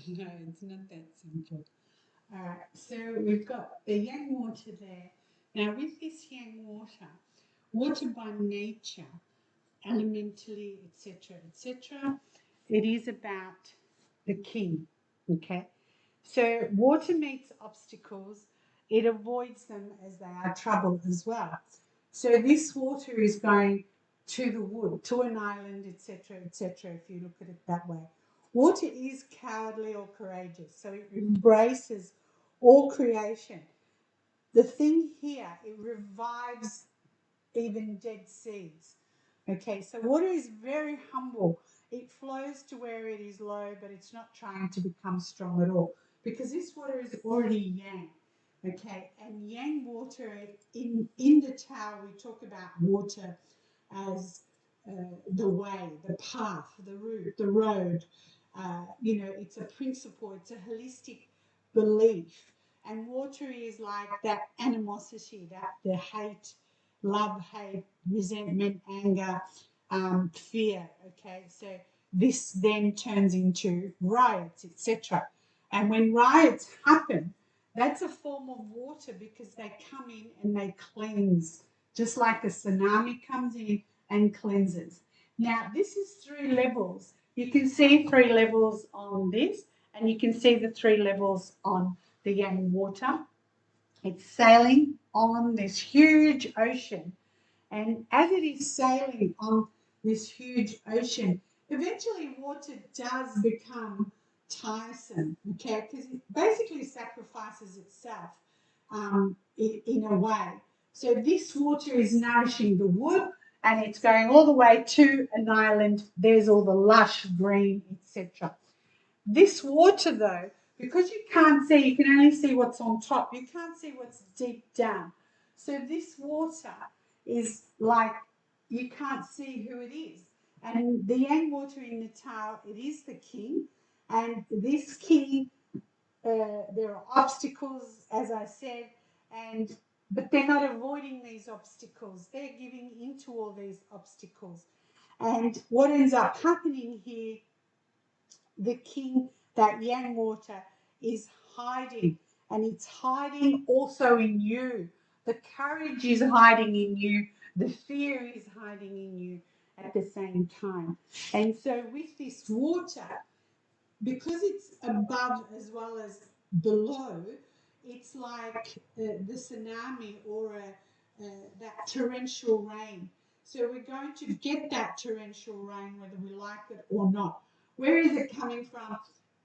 No, it's not that simple. All right, so we've got the yang water there. Now, with this yang water, water by nature, elementally, etc., it is about the king. Okay, so water meets obstacles, it avoids them as they are trouble as well. So this water is going to the wood, to an island, etc., if you look at it that way. Water is cowardly or courageous, so it embraces all creation. The thing here, it revives even dead seeds. Okay, so water is very humble. It flows to where it is low, but it's not trying to become strong at all because this water is already yang. Okay, and yang water in the Tao, we talk about water as the way, the path, the route, the road. It's a principle, it's a holistic belief. And water is like that animosity, that the hate, love, hate, resentment, anger, fear. Okay, so this then turns into riots, etc. And when riots happen, that's a form of water because they come in and they cleanse, just like a tsunami comes in and cleanses. Now, this is 3 levels. You can see 3 levels on this, and you can see the 3 levels on the yang water. It's sailing on this huge ocean. And as it is sailing on this huge ocean, eventually water does become tiresome, okay? Because it basically sacrifices itself in a way. So this water is nourishing the wood and it's going all the way to an island. There's all the lush green, etc. This water, though, because you can't see, you can only see what's on top, you can't see what's deep down. So this water is like you can't see who it is. And the yang water in the Tao, it is the king. And this king, there are obstacles, as I said, but they're not avoiding these obstacles. They're giving into all these obstacles. And what ends up happening here, the king, that yang water, is hiding, and it's hiding also in you. The courage is hiding in you, the fear is hiding in you at the same time. And so, with this water, because it's above as well as below, it's like the tsunami or that torrential rain. So we're going to get that torrential rain whether we like it or not. Where is it coming from?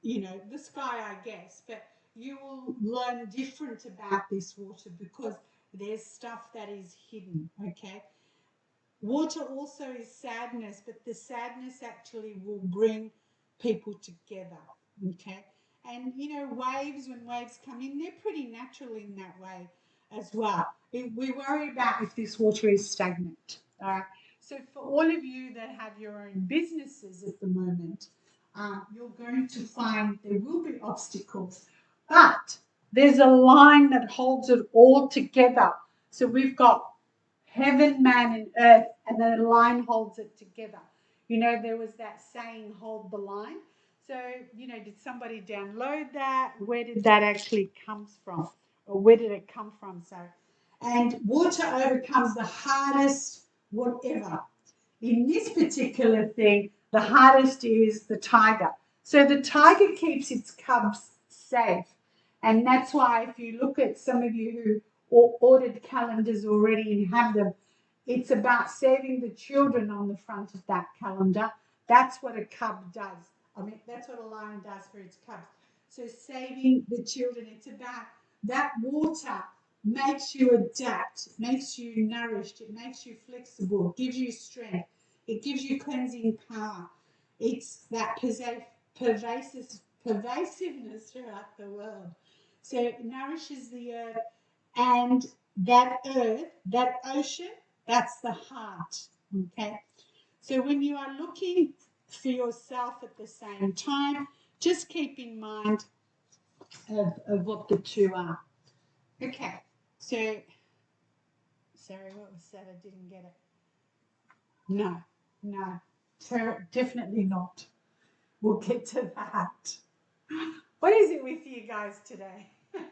The sky, I guess, but you will learn different about this water because there's stuff that is hidden, okay? Water also is sadness, but the sadness actually will bring people together, okay? And waves, when waves come in, they're pretty natural in that way as well. We worry about if this water is stagnant, all right? So for all of you that have your own businesses at the moment, you're going to find there will be obstacles, but there's a line that holds it all together. So we've got heaven, man, and earth, and then a line holds it together. There was that saying, hold the line. So, did somebody download that? Where did that actually come from? Or where did it come from? So, and water overcomes the hardest whatever. In this particular thing, the hardest is the tiger. So the tiger keeps its cubs safe. And that's why if you look at some of you who ordered calendars already and have them, it's about saving the children on the front of that calendar. That's what a cub does. I mean, that's what a lion does for its cubs. So saving the children, it's about that water makes you adapt, makes you nourished, it makes you flexible, gives you strength, it gives you cleansing power. It's that pervasiveness throughout the world. So it nourishes the earth, and that earth, that ocean, that's the heart. Okay. So when you are looking for yourself at the same time, just keep in mind of what the two are. Okay. So, sorry, what was that? I didn't get it. No, no, definitely not. We'll get to that. What is it with you guys today?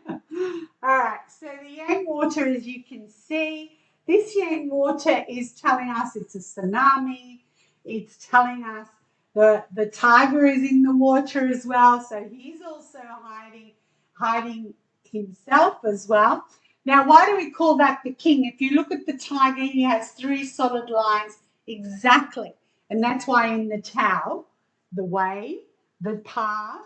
All right, so the Yang water, as you can see, this Yang water is telling us it's a tsunami. It's telling us the tiger is in the water as well, so he's also hiding himself as well. Now, why do we call that the king? If you look at the tiger, he has three solid lines exactly, and that's why in the Tao, the way, the path,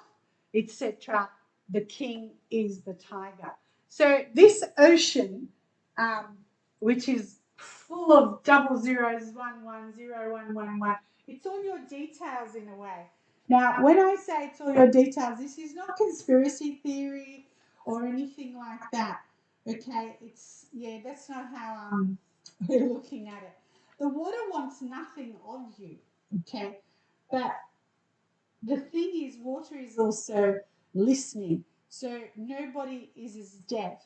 etc., the king is the tiger. So this ocean, um, which is full of double zeros, 110111, it's all your details in a way. Now, when I say it's all your details, this is not conspiracy theory or anything like that. Okay, that's not how we're looking at it. The water wants nothing of you. Okay, but the thing is, water is also listening. So nobody is as deaf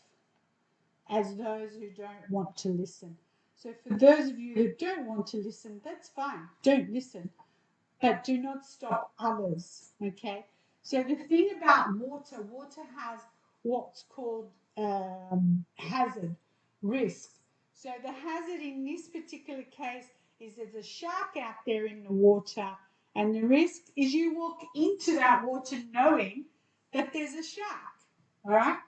as those who don't want to listen. So for those of you who don't want to listen, that's fine. Don't listen, but do not stop others. Okay. So the thing about water has what's called hazard, risk. So the hazard in this particular case is there's a shark out there in the water, and the risk is you walk into that water knowing that there's a shark. All right.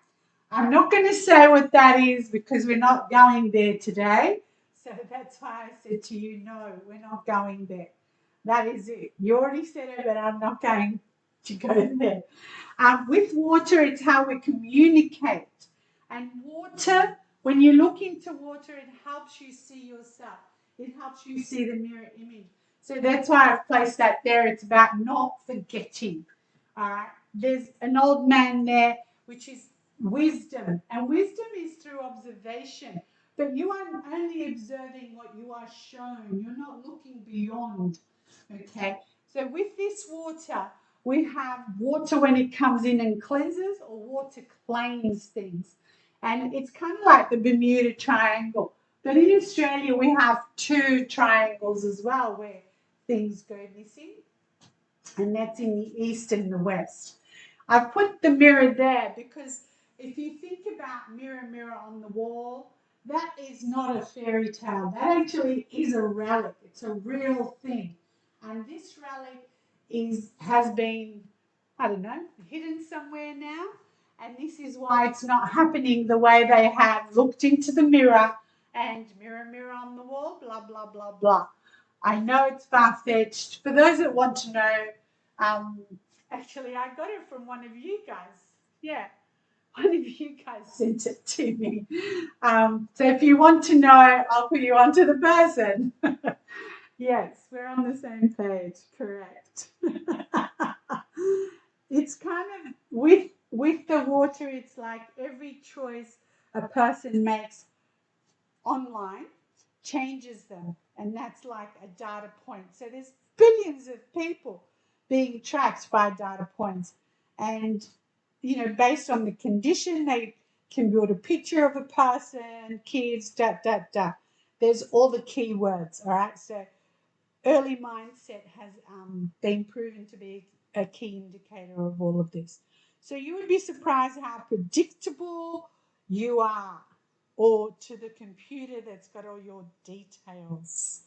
I'm not going to say what that is because we're not going there today. So that's why I said to you, no, we're not going there. That is it. You already said it, but I'm not going to go there. With water, it's how we communicate. And water, when you look into water, it helps you see yourself. It helps you see the mirror image. So that's why I've placed that there. It's about not forgetting. All right. There's an old man there, which is wisdom. And wisdom is through observation. But you are only observing what you are shown. You're not looking beyond. Okay. So with this water, we have water when it comes in and cleanses, or water cleans things. And it's kind of like the Bermuda Triangle. But in Australia, we have two triangles as well where things go missing, and that's in the east and the west. I've put the mirror there because if you think about mirror, mirror on the wall, that is not a fairy tale. That actually is a relic. It's a real thing. And this relic has been, I don't know, hidden somewhere now. And this is why it's not happening the way they have looked into the mirror and mirror, mirror on the wall, blah, blah, blah, blah. I know it's far-fetched. For those that want to know, um, actually, I got it from one of you guys. Yeah, one of you guys sent it to me. So if you want to know, I'll put you onto the person. Yes, we're on the same page. Correct. It's kind of with the water. It's like every choice a person makes online changes them, and that's like a data point. So there's billions of people being tracked by data points, and based on the condition, they can build a picture of a person, kids, there's all the keywords. All right, so early mindset has been proven to be a key indicator of all of this. So you would be surprised how predictable you are, or to the computer that's got all your details.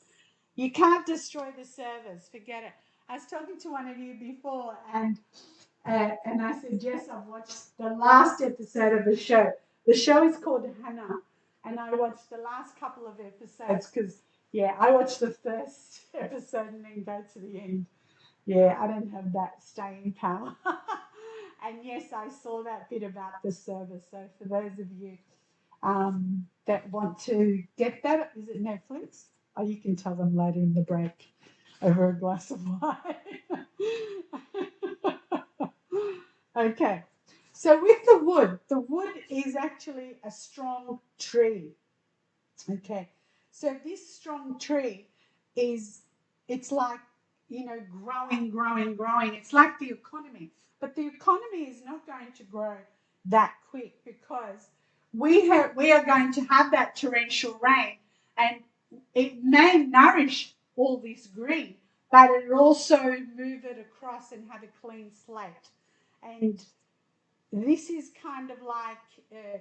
You can't destroy the servers, forget it. I was talking to one of you before, and I said, yes, I've watched the last episode of the show. The show is called Hannah, and I watched the last couple of episodes because, yeah, I watched the first episode and then go to the end. Yeah, I don't have that staying power. And yes, I saw that bit about the server. So for those of you that want to get that, is it Netflix? Oh, you can tell them later in the break over a glass of wine. Okay, so with the wood is actually a strong tree. Okay, so this strong tree it's like, growing. It's like the economy, but the economy is not going to grow that quick because we are going to have that torrential rain, and it may nourish all this green, but it'll also move it across and have a clean slate. And this is kind of like,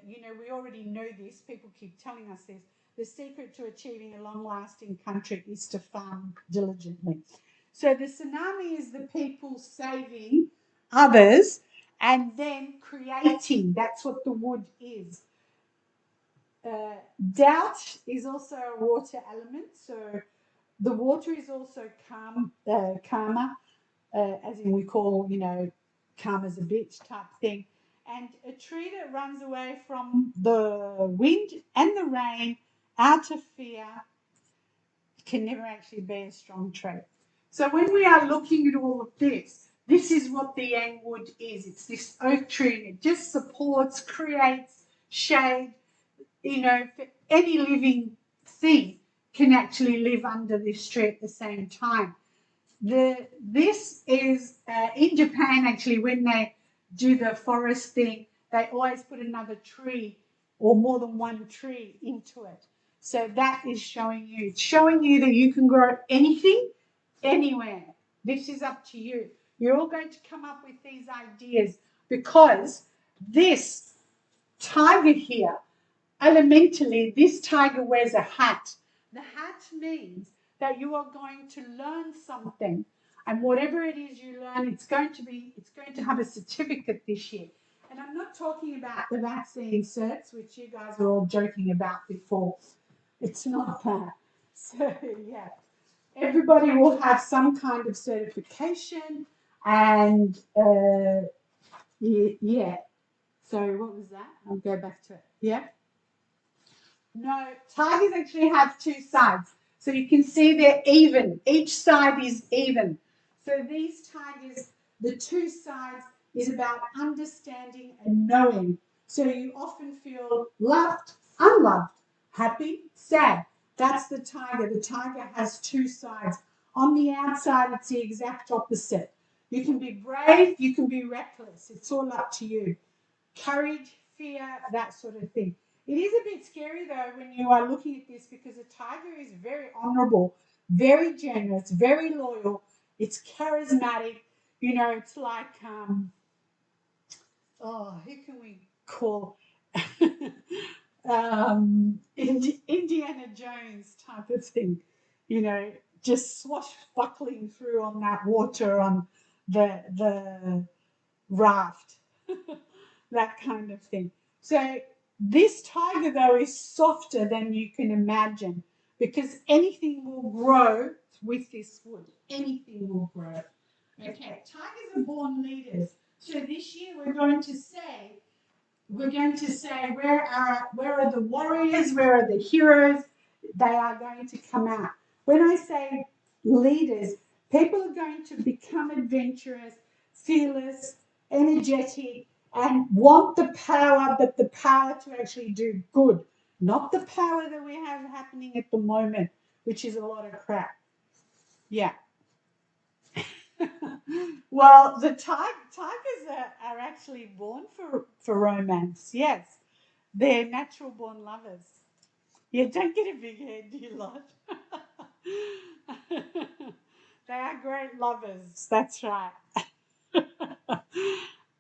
we already know this. People keep telling us this. The secret to achieving a long-lasting country is to farm diligently. So the tsunami is the people saving others and then creating. That's what the wood is. Doubt is also a water element. So the water is also karma, as in we call, karma's a bitch type thing. And a tree that runs away from the wind and the rain out of fear can never actually be a strong tree. So when we are looking at all of this, this is what the yang wood is. It's this oak tree, and it just supports, creates shade, for any living thing can actually live under this tree at the same time. This is in Japan, actually, when they do the forest thing, they always put another tree or more than one tree into it. So that is showing you. It's showing you that you can grow anything, anywhere. This is up to you. You're all going to come up with these ideas because this tiger here, elementally, this tiger wears a hat. The hat means that you are going to learn something, and whatever it is you learn, it's going to have a certificate this year. And I'm not talking about the vaccine certs, which you guys are all joking about before. It's not that. So yeah, everybody will have some kind of certification, and yeah. Sorry, what was that? I'll go back to it. Yeah. No, tigers actually have two sides. So you can see they're even. Each side is even. So these tigers, the two sides is about understanding and knowing. So you often feel loved, unloved, happy, sad. That's the tiger. The tiger has two sides. On the outside, it's the exact opposite. You can be brave, you can be reckless. It's all up to you. Courage, fear, that sort of thing. It is a bit scary though when you are looking at this because a tiger is very honorable, very generous, very loyal. It's charismatic. It's like who can we call Indiana Jones type of thing. Just swashbuckling through on that water on the raft. That kind of thing. So this tiger, though, is softer than you can imagine because anything will grow with this wood. Anything will grow. Okay, tigers are born leaders. So this year we're going to say where are the warriors, where are the heroes? They are going to come out. When I say leaders, people are going to become adventurous, fearless, energetic, and want the power, but the power to actually do good, not the power that we have happening at the moment, which is a lot of crap. Yeah. Well, the tigers are actually born for romance. Yes, they're natural born lovers. Yeah, don't get a big head, you lot. They are great lovers. That's right.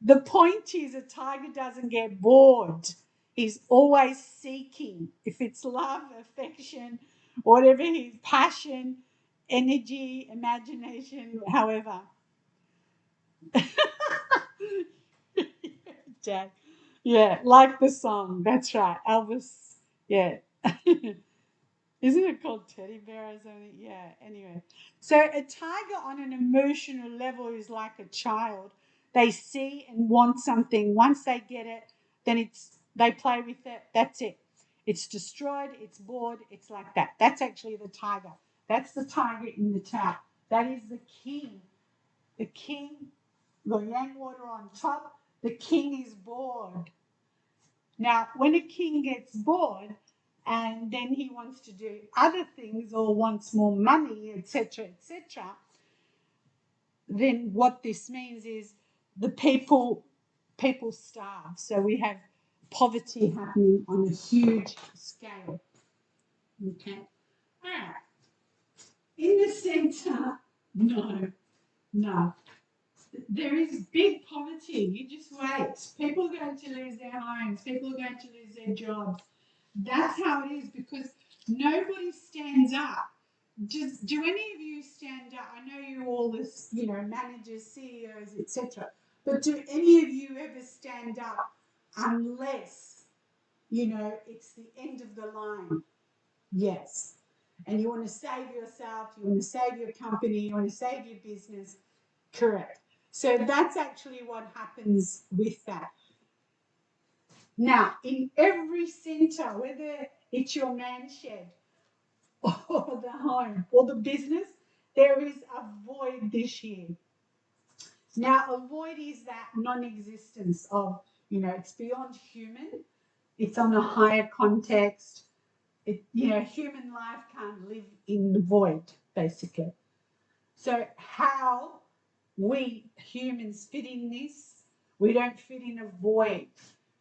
The point is a tiger doesn't get bored. He's always seeking. If it's love, affection, whatever his passion, energy, imagination, however. Jack. Yeah, like the song. That's right. Elvis. Yeah. Isn't it called Teddy Bear or something? Yeah, anyway. So a tiger on an emotional level is like a child. They see and want something. Once they get it, then they play with it. That's it. It's destroyed, it's bored, it's like that. That's actually the tiger. That's the tiger in the tower. That is the king. The king, the yang water on top, the king is bored. Now, when a king gets bored and then he wants to do other things or wants more money, etc., then what this means is the people starve. So we have poverty happening on a huge scale. Okay. All right. In the center, no. there is big poverty. You just wait. People are going to lose their homes. People are going to lose their jobs. That's how it is because nobody stands up. Do any of you stand up? I know you all as managers, CEOs, etc. But do any of you ever stand up unless it's the end of the line? Yes. And you want to save yourself, you want to save your company, you want to save your business. Correct. So that's actually what happens with that. Now, in every center, whether it's your man shed or the home or the business, there is a void this year. Now, a void is that non-existence of, it's beyond human. It's on a higher context. Human life can't live in the void, basically. So how we humans fit in this, we don't fit in a void.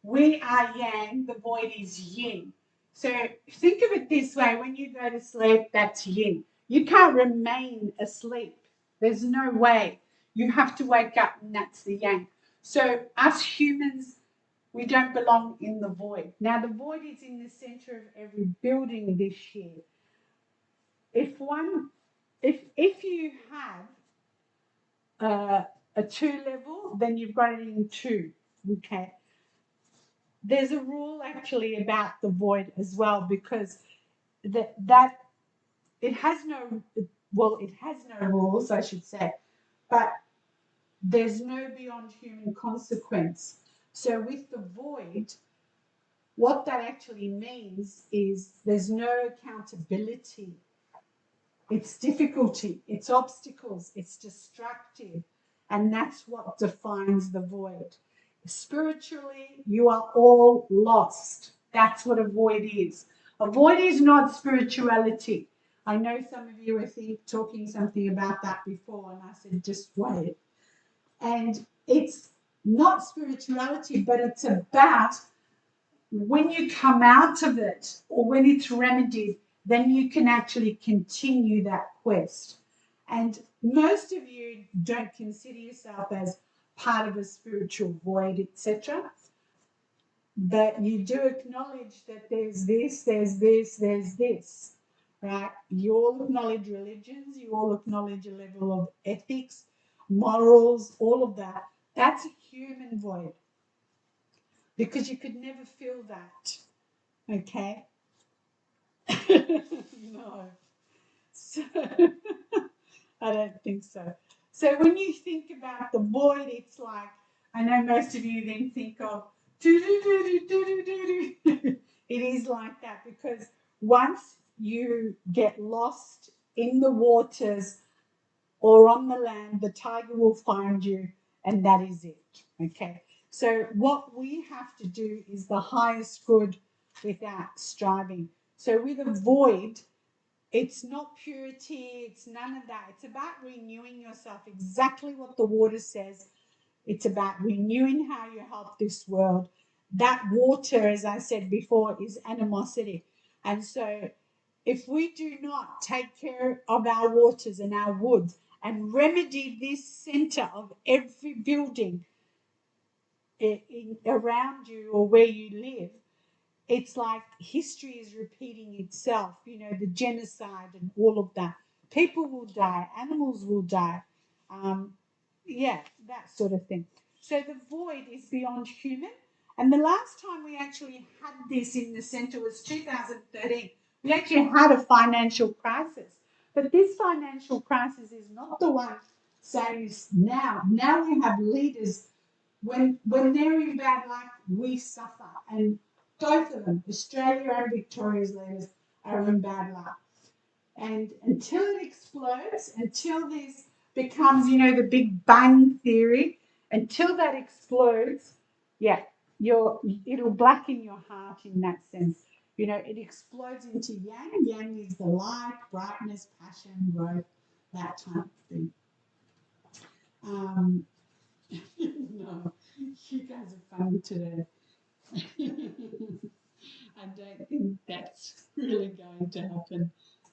We are yang, the void is yin. So think of it this way, when you go to sleep, that's yin. You can't remain asleep. There's no way. You have to wake up and that's the yang. So us humans, we don't belong in the void. Now the void is in the center of every building this year. If you have a 2 level, then you've got it in 2. Okay. There's a rule actually about the void as well because that it has no rules, I should say, but there's no beyond human consequence. So with the void, what that actually means is there's no accountability. It's difficulty, it's obstacles, it's destructive, and that's what defines the void. Spiritually, you are all lost. That's what a void is. A void is not spirituality. I know some of you were talking something about that before, and I said, just wait. And it's not spirituality, but it's about when you come out of it or when it's remedied, then you can actually continue that quest. And most of you don't consider yourself as part of a spiritual void, etc. But you do acknowledge that there's this, there's this, right? You all acknowledge religions, you all acknowledge a level of ethics, morals, all of that. That's a human void because you could never feel that. Okay. No. So, I don't think so. So when you think about the void, it's like, I know most of you then think of it is like that because once you get lost in the waters or on the land, the tiger will find you and that is it. Okay. So what we have to do is the highest good without striving. So with a void, it's not purity, it's none of that. It's about renewing yourself, exactly what the water says. It's about renewing how you help this world. That water, as I said before, is animosity. And so if we do not take care of our waters and our woods and remedy this center of every building around you or where you live, it's like history is repeating itself, the genocide and all of that. People will die, animals will die. That sort of thing. So the void is beyond human. And the last time we actually had this in the centre was 2013. We actually had a financial crisis. But this financial crisis is not the one same as now. Now we have leaders, when they're in bad luck, we suffer. And both of them, Australia and Victoria's leaders, are in bad luck. And until it explodes, until this becomes, the Big Bang Theory, until that explodes, it'll blacken your heart in that sense. It explodes into yang. Yang is the light, brightness, passion, growth, that type of thing. No, you guys are funny today. I don't think that's really going to happen.